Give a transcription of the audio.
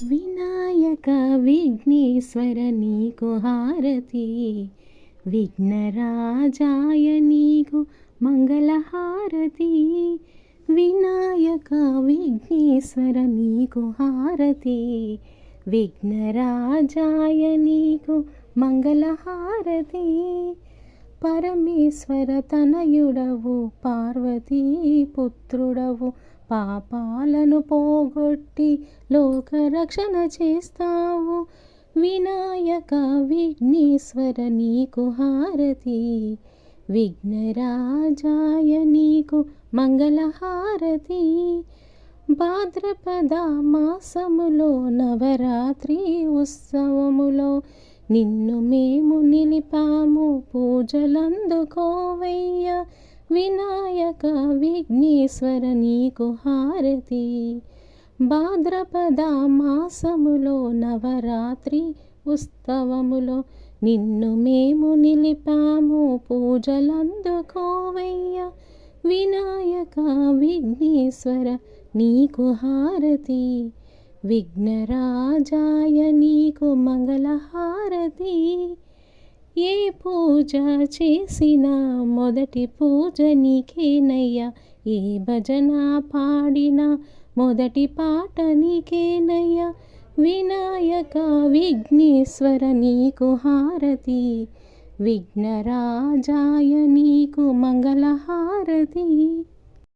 వినాయక విఘ్నేశ్వర నీకు హారతి, విఘ్నరాజాయ నీకు మంగళహారతి. వినాయక విఘ్నేశ్వర నీకు హారతి, విఘ్నరాజాయ నీకు మంగళహారతి. పరమేశ్వర తనయుడవు, పార్వతీ పుత్రుడవు, పాపాలను పోగొట్టి లోకరక్షణ చేస్తావు. వినాయక విఘ్నేశ్వర నీకు హారతి, విఘ్నరాజాయ నీకు మంగళహారతి. భాద్రపద మాసములో నవరాత్రి ఉత్సవములో నిన్ను మేము నిలిపాము, పూజలందుకోవయ్య. వినాయక విఘ్నేశ్వర నీకు హారతి. భాద్రపద మాసములో నవరాత్రి ఉత్సవములో నిన్ను మేము నిలిపాము, పూజలందుకోవయ్య. వినాయక విఘ్నేశ్వర నీకు హారతి, విఘ్నరాజాయ నీకు మంగళహారతి. ఏ పూజ చేసినా మొదటి పూజ నీకేనయ్యా, ఏ భజన పాడినా మొదటి పాట నీకేనయ్యా. వినాయక విఘ్నేశ్వర నీకు హారతి, విఘ్నరాజాయ నీకు మంగళహారతి.